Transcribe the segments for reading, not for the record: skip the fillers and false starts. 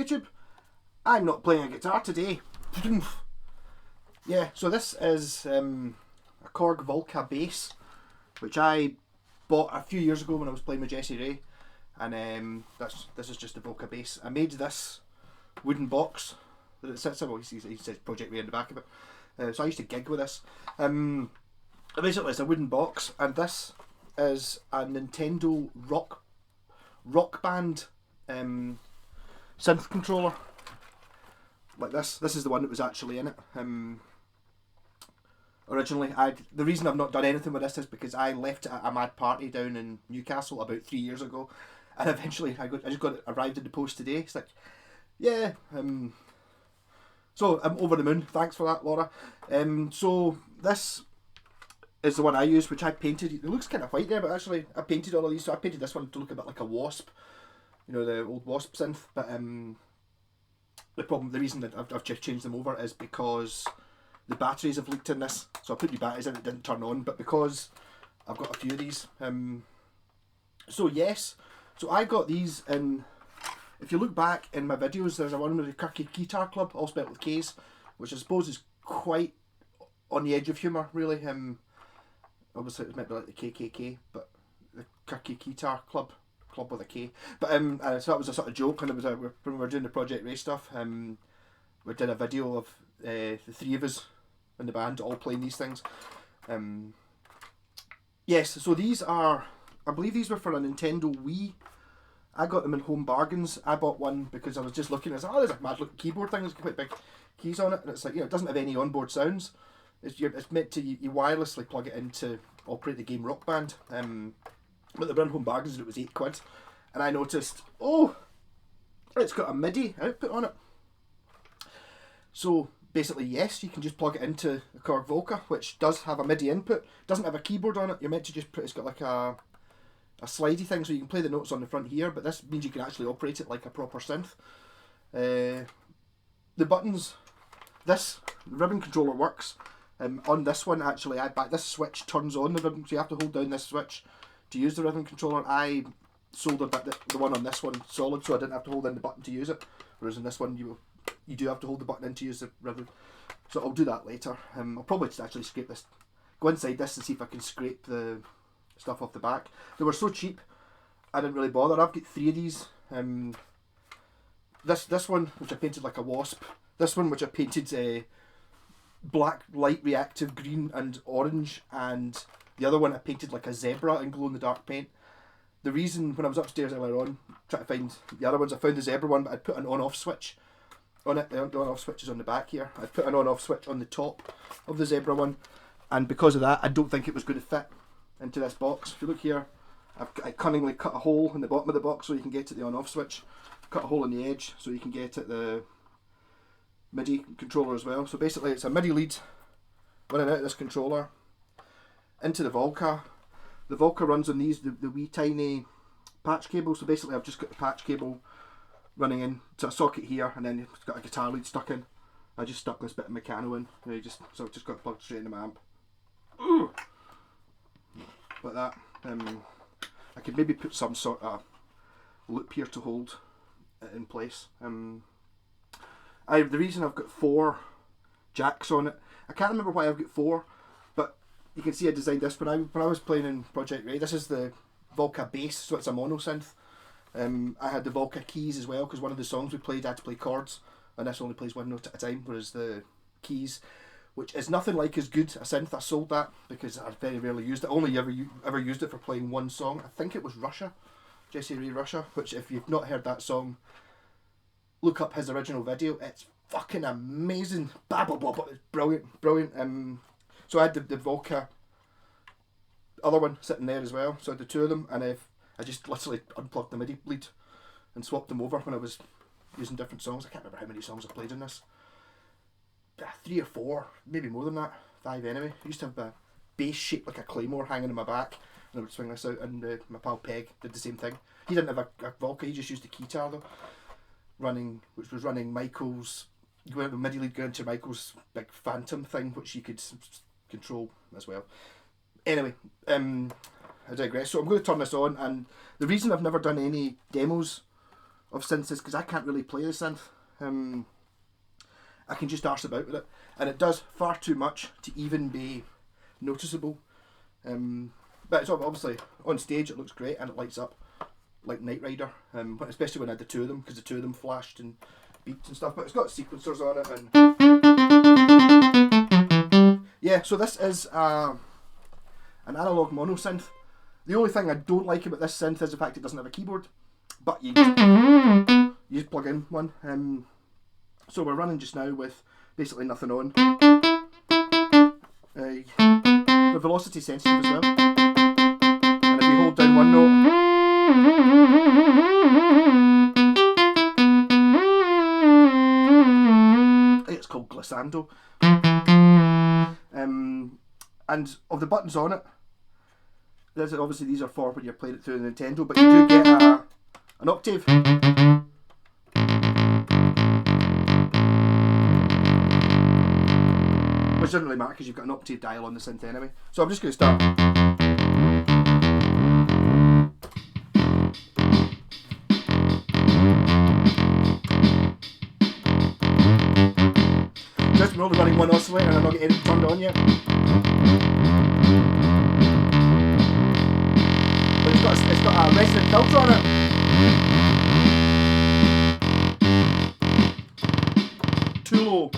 YouTube. I'm not playing a guitar today. Yeah, so this is a Korg Volca bass, which I bought a few years ago when I was playing with Jesse Ray, and this is just the Volca bass. I made this wooden box that it sits in. Well, he says Project Ray in the back of it. So I used to gig with this. Basically, it's a wooden box, and this is a Nintendo rock band synth controller. Like this. This is the one that was actually in it. Originally, the reason I've not done anything with this is because I left it at a mad party down in Newcastle about 3 years ago, and eventually I just got it arrived in the post today. It's like, yeah. So I'm over the moon. Thanks for that, Laura. So this is the one I use, which I painted. It looks kind of white there, but actually I painted all of these. So I painted this one to look a bit like a wasp, you know, the old wasp synth. But the reason that I've just changed them over is because the batteries have leaked in this. So I put new batteries in, it didn't turn on, but because I've got a few of these. So yes, so I got these in. If you look back in my videos, there's a one with the Keytar Club, all spelled with K's, which I suppose is quite on the edge of humour, really. Obviously it meant like the KKK, but the Keytar Club with a K. But so that was a sort of joke when when we were doing the Project Ray stuff. We did a video of the three of us in the band all playing these things. Yes, so these are, I believe these were for a Nintendo Wii. I got them in Home Bargains. I bought one because I was just looking and I was like, oh, there's a mad looking keyboard thing, there's quite big keys on it, and it's like, you know, it doesn't have any onboard sounds. It's meant to, you wirelessly plug it in to operate the game Rock Band. But they were in Home Bargains and it was £8, and I noticed, oh, it's got a MIDI output on it. So basically, yes, you can just plug it into the Korg Volca, which does have a MIDI input. Doesn't have a keyboard on it. You're meant to just put, it's got like a slidey thing, so you can play the notes on the front here, but this means you can actually operate it like a proper synth. The buttons, the ribbon controller works. On this one, actually, this switch turns on the ribbon, so you have to hold down this switch to use the ribbon controller. I soldered the one on this one solid, so I didn't have to hold in the button to use it, whereas in this one you do have to hold the button in to use the ribbon. So I'll do that later. I'll probably just actually scrape this, go inside this and see if I can scrape the stuff off the back. They were so cheap, I didn't really bother. I've got 3 of these. This one, which I painted like a wasp. This one, which I painted black, light reactive green and orange, and the other one I painted like a zebra in glow in the dark paint. The reason, when I was upstairs earlier on trying to find the other ones, I found the zebra one, but I'd put an on-off switch on it. The on-off switch is on the back here. I'd put an on-off switch on the top of the zebra one, and because of that, I don't think it was going to fit into this box. If you look here, I cunningly cut a hole in the bottom of the box so you can get at the on-off switch. Cut a hole in the edge so you can get at the MIDI controller as well. So basically it's a MIDI lead running out of this controller into the Volca. The Volca runs on these, the wee tiny patch cables. So basically I've just got the patch cable running into a socket here, and then it's got a guitar lead stuck in. I just stuck this bit of Meccano in, so I've just got it plugged straight into my amp. Ooh. Like that. I could maybe put some sort of loop here to hold it in place. The reason I've got 4 jacks on it, I can't remember why I've got 4, but you can see I designed this when I was playing in Project Ray. This is the Volca bass, so it's a mono synth. I had the Volca keys as well, because one of the songs we played I had to play chords, and this only plays one note at a time, whereas the keys, which is nothing like as good a synth. I sold that because I very rarely used it. I only ever used it for playing one song. I think it was Russia, Jesse Ray Russia, which if you've not heard that song, look up his original video. It's fucking amazing. It's brilliant. So I had the Volca other one sitting there as well. So I had the 2 of them, and I just literally unplugged the MIDI lead and swapped them over when I was using different songs. I can't remember how many songs I played in this. 3 or 4, maybe more than that. 5 anyway. I used to have a bass shaped like a claymore hanging in my back, and I would swing this out, and my pal Peg did the same thing. He didn't have a Volca, he just used the keytar though, which was running Michael's, you went with MIDI lead going into Michael's big Phantom thing, which you could control as well. Anyway, I digress. So I'm going to turn this on, and the reason I've never done any demos of synths is because I can't really play the synth. I can just arse about with it, and it does far too much to even be noticeable. But it's obviously on stage it looks great and it lights up like Knight Rider, especially when I had the two of them, because the two of them flashed and beeps and stuff. But it's got sequencers on it, and yeah. So this is an analog mono synth. The only thing I don't like about this synth is the fact it doesn't have a keyboard, but you just plug in one. So we're running just now with basically nothing on. The velocity sensitive as well, and if you hold down one note, it's called glissando. And of the buttons on it, there's obviously these are for when you're playing it through the Nintendo, but you do get an octave. Which doesn't really matter because you've got an octave dial on the synth anyway. So I'm just going to start. Just we're only running one oscillator and I'm not getting anything turned on yet. But it's got a resonant filter on it. Too low.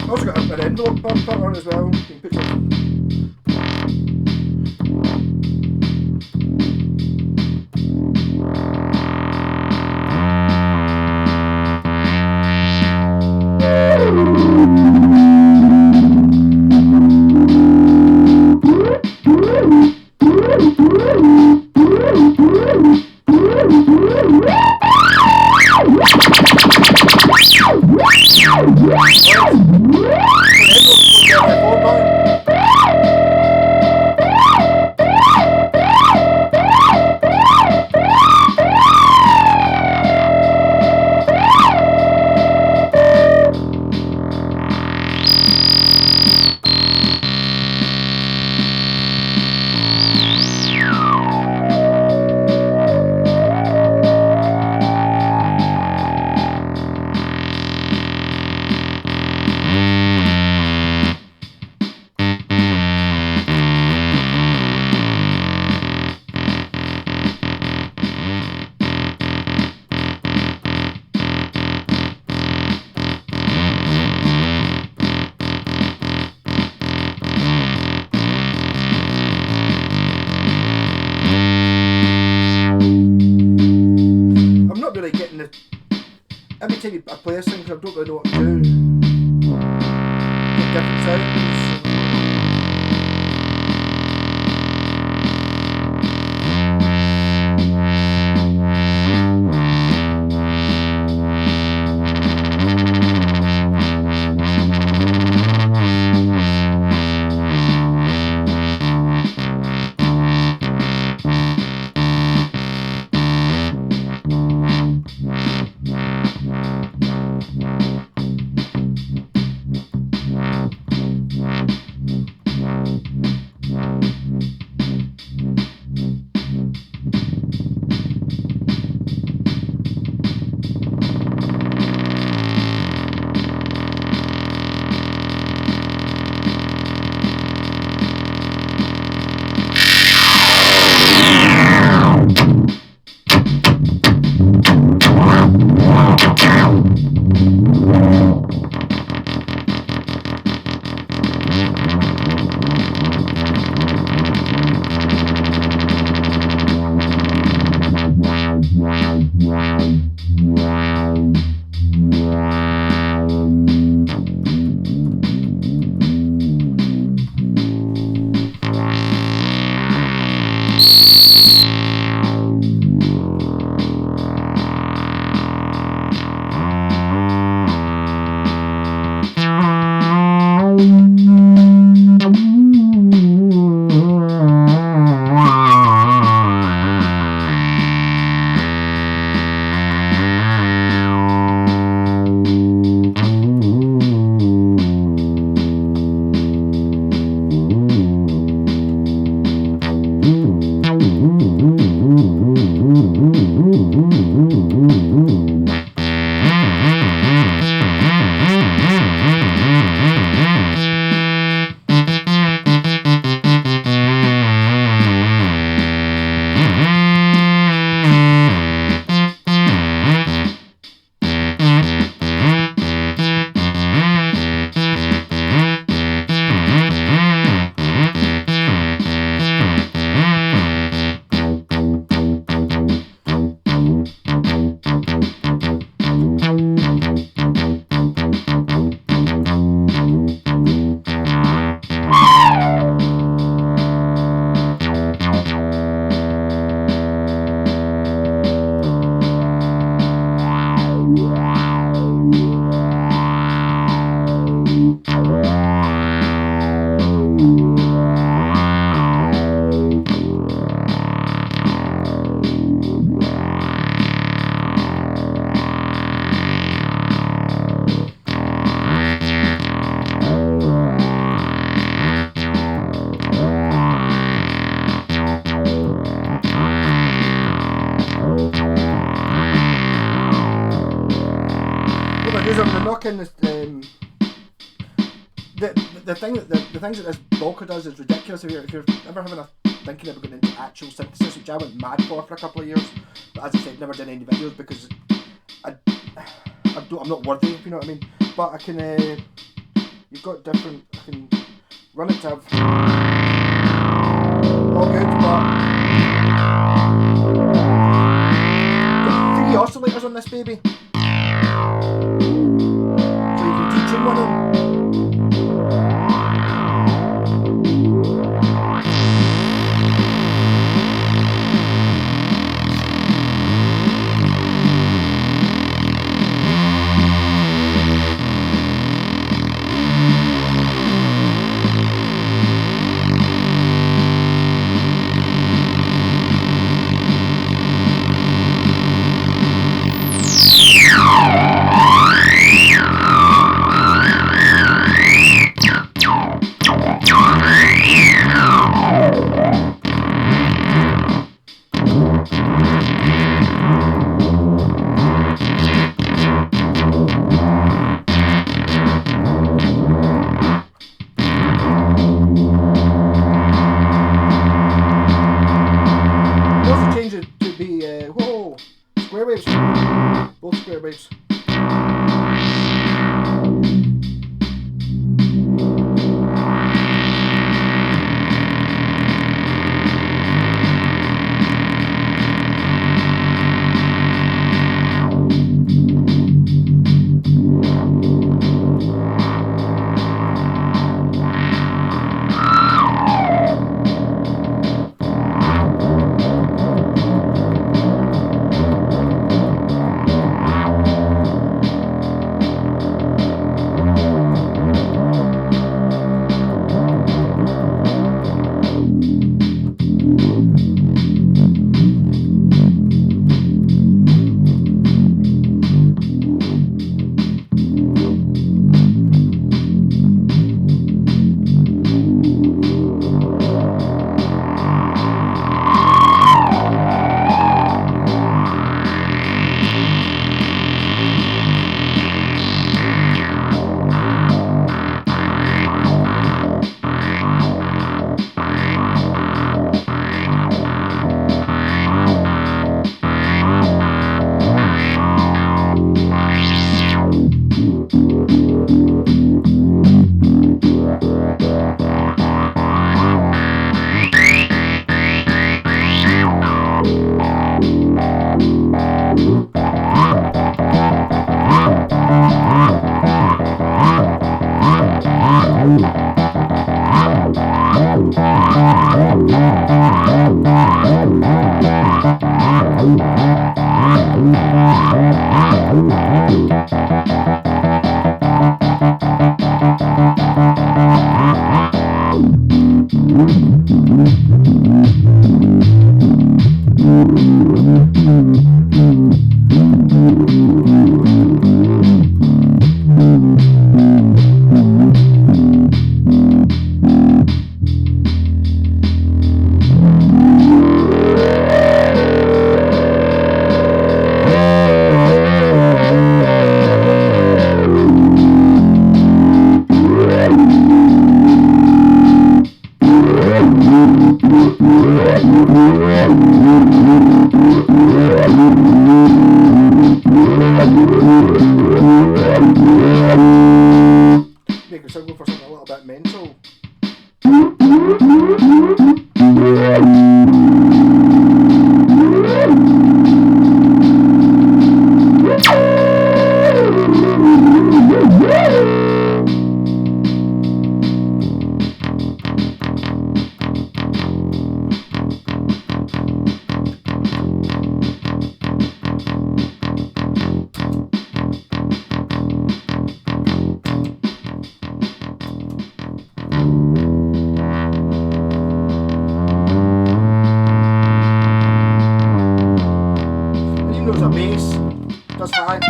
Also got an envelope bumper on as well. You can put some. getting the... Every time I play a thing, because I don't really know what to do. Get different sounds. The things that this volca does is ridiculous. If you're ever having a thinking about going into actual synthesis, which I went mad for a couple of years, but as I said, never done any videos because I'm not worthy, if you know what I mean. But I can, you've got different. I can run it to have all good, but got 3 oscillators on this baby, so you can detune one of them. Square waves, both square waves. was high.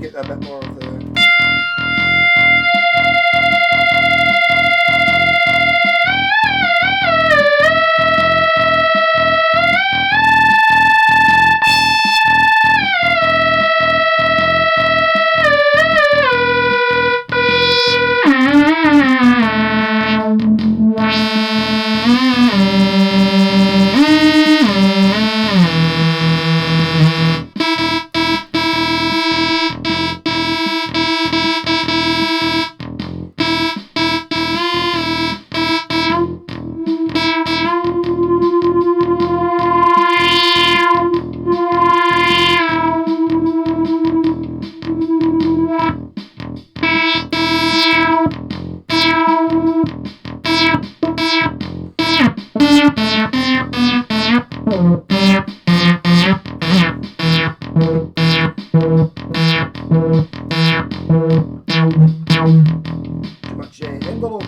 Get a bit more of the... Too much envelope.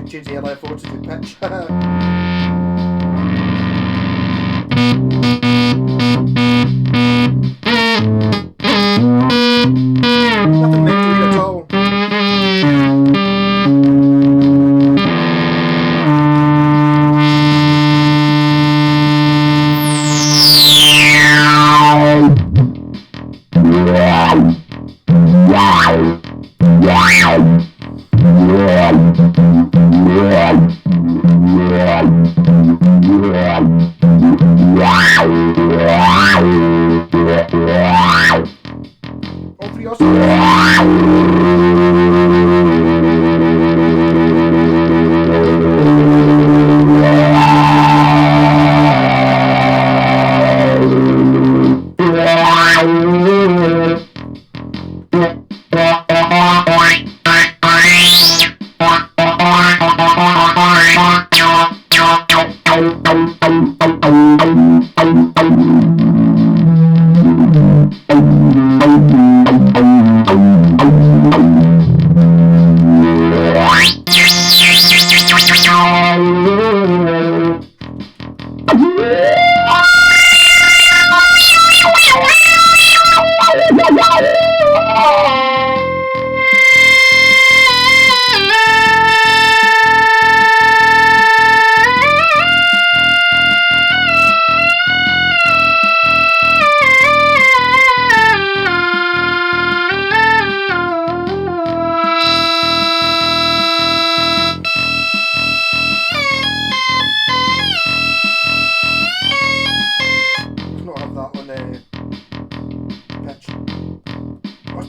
Change the LFO to do pitch. Nothing meant to read at all. All three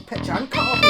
pitch and cut off.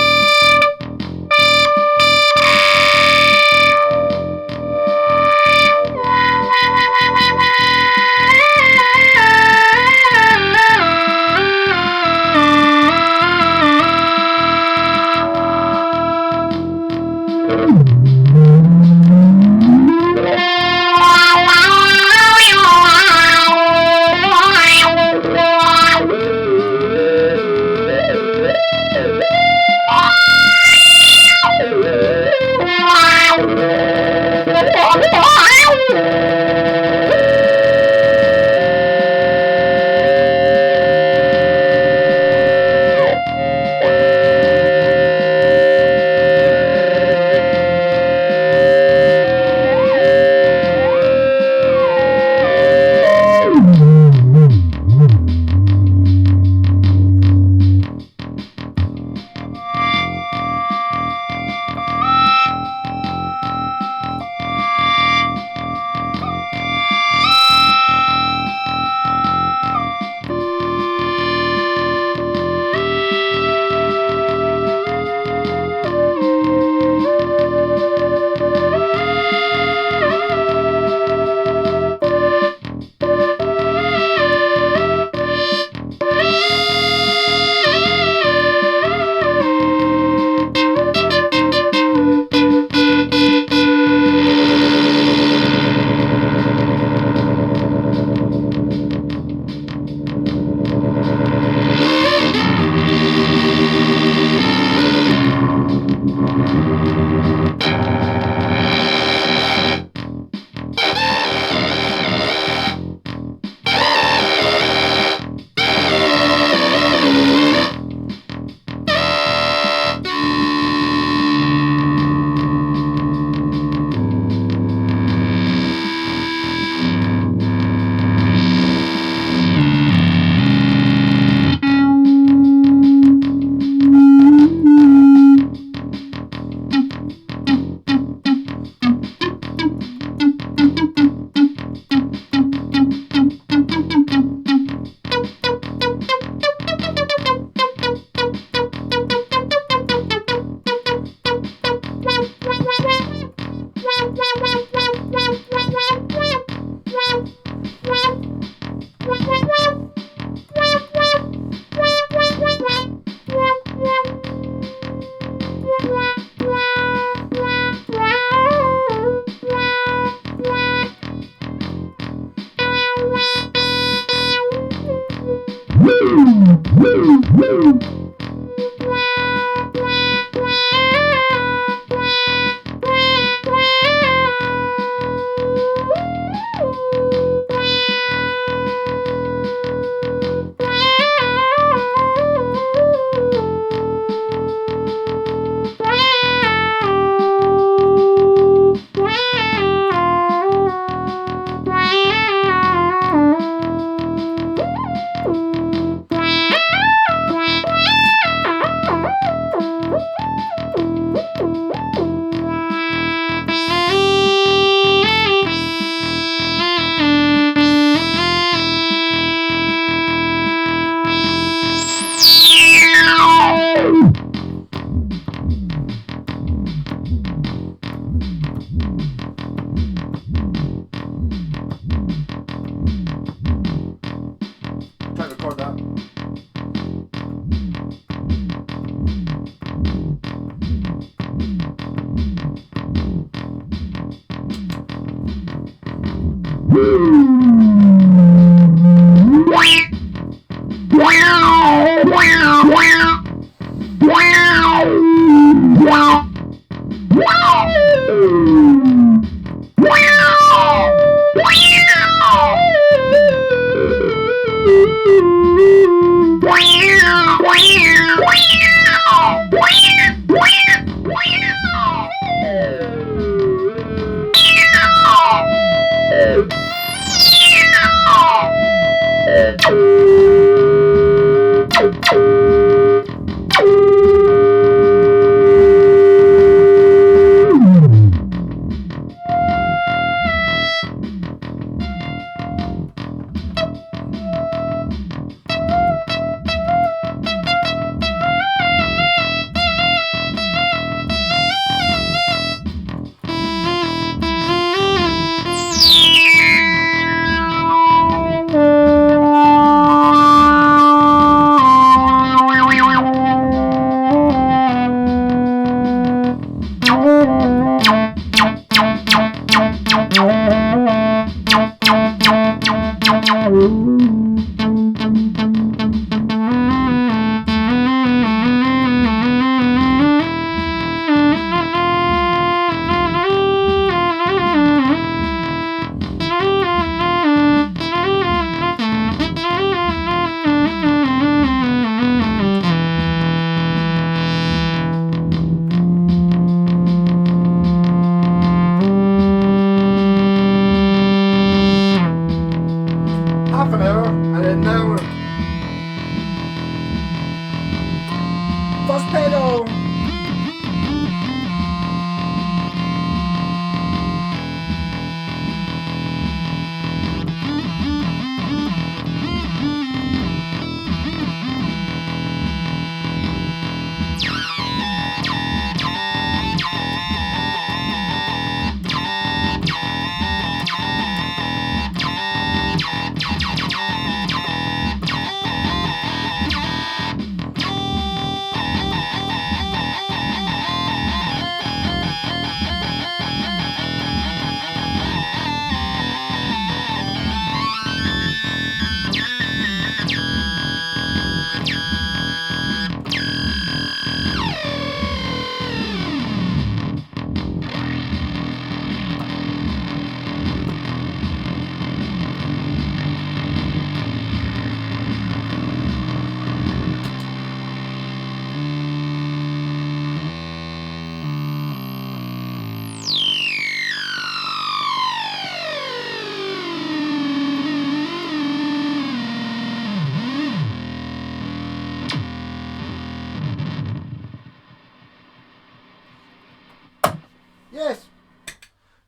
Yes.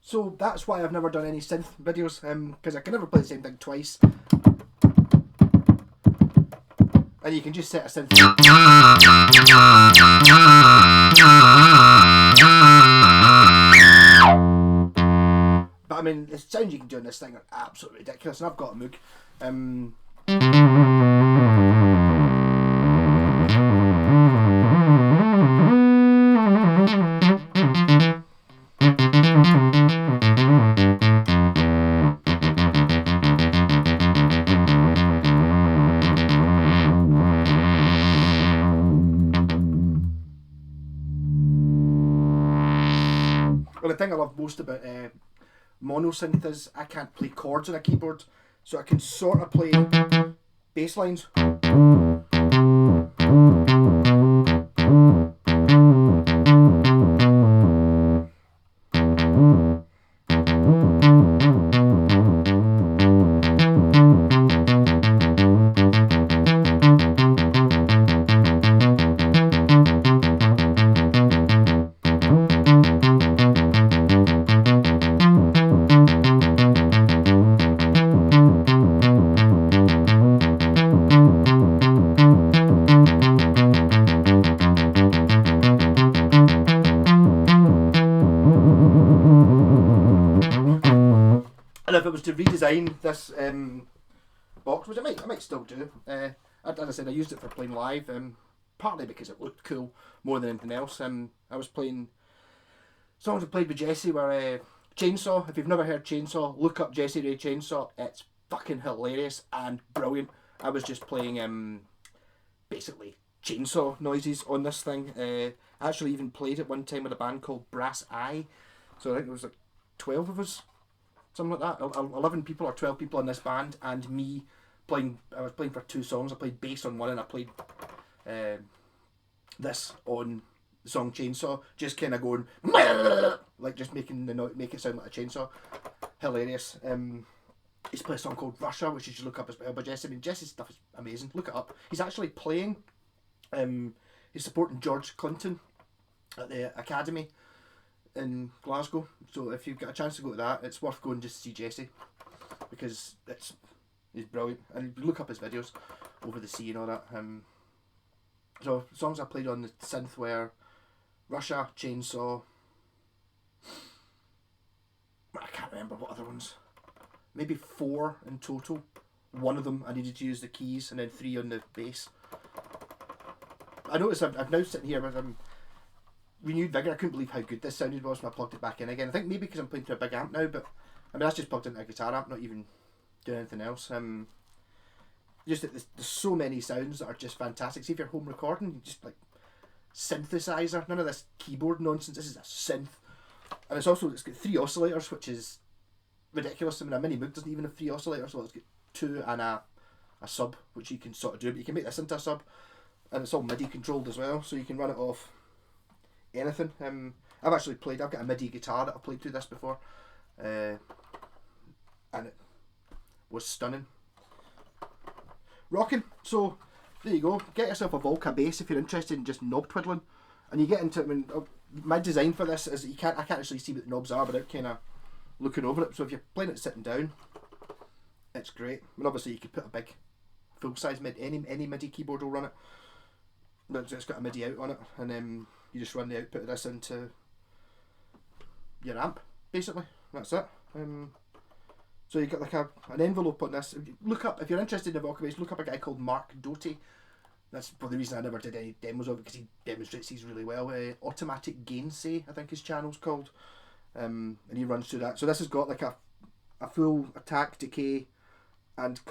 So that's why I've never done any synth videos, because I can never play the same thing twice. And you can just set a synth. But I mean, the sounds you can do on this thing are absolutely ridiculous, and I've got a Moog. Well, the thing I love most about mono synth is I can't play chords on a keyboard, so I can sort of play bass lines. And if it was to redesign this box, which I might still do, as I said, I used it for playing live, partly because it looked cool more than anything else. I was playing songs I played with Jesse were Chainsaw. If you've never heard Chainsaw, look up Jesse Ray Chainsaw. It's fucking hilarious and brilliant. I was just playing basically chainsaw noises on this thing. I actually even played it one time with a band called Brass Eye. So I think there was like 12 of us. Something like that. 11 people or 12 people in this band, and me playing. I was playing for 2 songs. I played bass on one, and I played this on the song Chainsaw. Just kind of going like just making the note, make it sound like a chainsaw. Hilarious. He's played a song called Russia, which you should look up as well. But Jesse, I mean, Jesse's stuff is amazing. Look it up. He's actually playing. He's supporting George Clinton at the Academy in Glasgow, so if you've got a chance to go to that, it's worth going just to see Jesse, because he's brilliant, and you look up his videos over the sea and all that. So songs I played on the synth were Russia, Chainsaw, I can't remember what other ones, maybe 4 in total. One of them I needed to use the keys, and then 3 on the bass. I noticed I'm now sitting here with renewed vigour. I couldn't believe how good this sounded was when I plugged it back in again. I think maybe because I'm playing through a big amp now, but I mean that's just plugged into a guitar amp, not even doing anything else. Just that there's so many sounds that are just fantastic. See, if you're home recording, you just like synthesizer, none of this keyboard nonsense. This is a synth, and it's got 3 oscillators, which is ridiculous. I mean, a Mini Moog doesn't even have 3 oscillators. Well, it's got 2 and a sub, which you can sort of do, but you can make this into a sub, and it's all MIDI controlled as well, so you can run it off anything. I've got a MIDI guitar that I've played through this before, and it was stunning. Rocking. So there you go. Get yourself a Volca bass if you're interested in just knob twiddling, and you get into it. I mean, my design for this is that I can't actually see what the knobs are without kind of looking over it. So if you're playing it sitting down, it's great. I mean, obviously you could put a big full size any MIDI keyboard will run it, but it's got a MIDI out on it, and then you just run the output of this into your amp, basically. That's it. So you got like an envelope on this. Look up, if you're interested in the Volca bass, look up a guy called Mark Doty. That's probably the reason I never did any demos of it, because he demonstrates these really well. Automatic Gainsay, I think his channel's called. And he runs through that. So this has got like a full attack, decay, and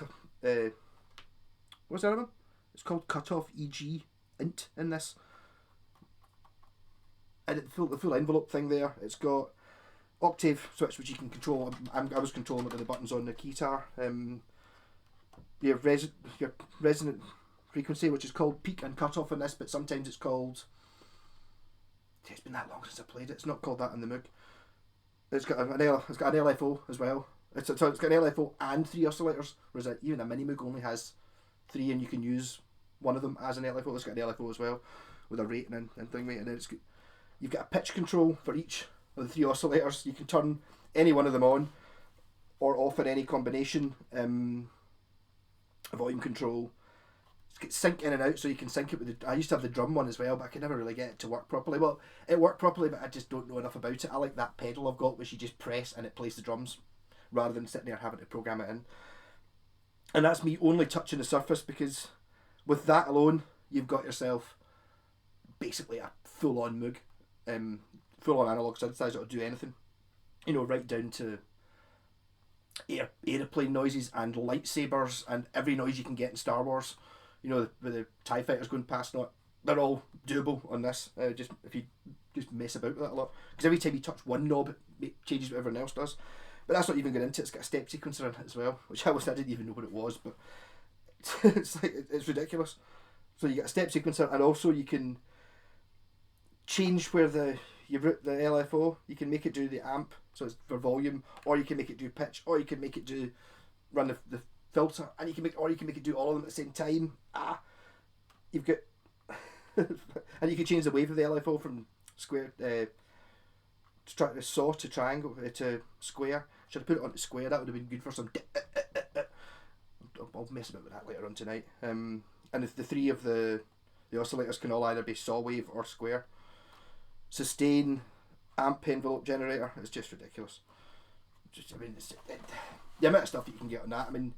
what's the other one? It's called Cutoff EG Int in this. And the full envelope thing there. It's got octave switch, which you can control. I was controlling it with the buttons on the keytar. Your resonant frequency, which is called peak and cutoff in this, but sometimes it's called. It's been that long since I played it. It's not called that in the Moog. It's got an LFO as well. It's got an LFO and 3 oscillators, whereas even a Mini Moog only has 3, and you can use one of them as an LFO. It's got an LFO as well with a rating and thing, and then you've got a pitch control for each of the 3 oscillators. You can turn any one of them on or off in any combination. Volume control. Sync in and out, so you can sync it with the... I used to have the drum one as well, but I could never really get it to work properly. Well, it worked properly, but I just don't know enough about it. I like that pedal I've got, which you just press and it plays the drums, rather than sitting there having to program it in. And that's me only touching the surface, because with that alone, you've got yourself basically a full-on Moog, full-on analog synthesizer that'll do anything. You know, right down to aeroplane noises and lightsabers and every noise you can get in Star Wars. You know, with the TIE fighters going past, they're all doable on this. Just if you just mess about with it a lot, because every time you touch one knob, it changes what everyone else does. But that's not even going into it. It's got a step sequencer in it as well, which I didn't even know what it was, but it's ridiculous. So you get a step sequencer, and also you can change where you route the LFO. You can make it do the amp, so it's for volume, or you can make it do pitch, or you can make it run the filter, and you can make it do all of them at the same time. You've got and you can change the wave of the LFO from square saw to triangle to square. Should I put it onto square? That would have been good for some. I'll mess about with that later on tonight. And if the 3 of the oscillators can all either be saw wave or square. Sustain, amp envelope generator. It's just ridiculous. The amount of stuff that you can get on that. I mean,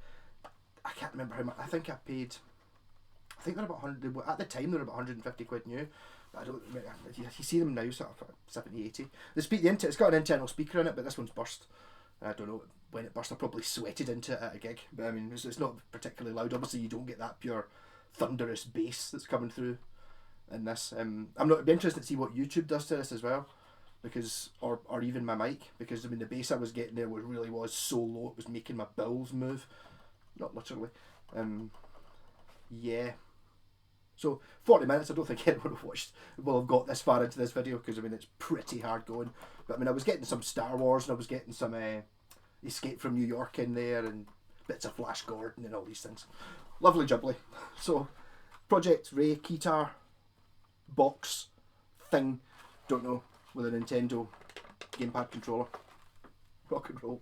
I can't remember how much. I think they're about 100. At the time, they were about 150 quid new. But I don't. You see them now, sort of 70, 80. It's got an internal speaker in it, but this one's burst. I don't know when it burst. I probably sweated into it at a gig, but I mean, it's not particularly loud. Obviously, you don't get that pure thunderous bass that's coming through in this. It'd be interested to see what YouTube does to this as well, because or even my mic, because I mean the bass I was getting there was so low it was making my bowels move, not literally. Yeah. So 40 minutes. I don't think anyone will have got this far into this video, because I mean it's pretty hard going. But I mean I was getting some Star Wars, and I was getting some Escape from New York in there, and bits of Flash Gordon and all these things. Lovely jubbly. So Project Ray keytar box thing, don't know, with a Nintendo gamepad controller. Rock and roll.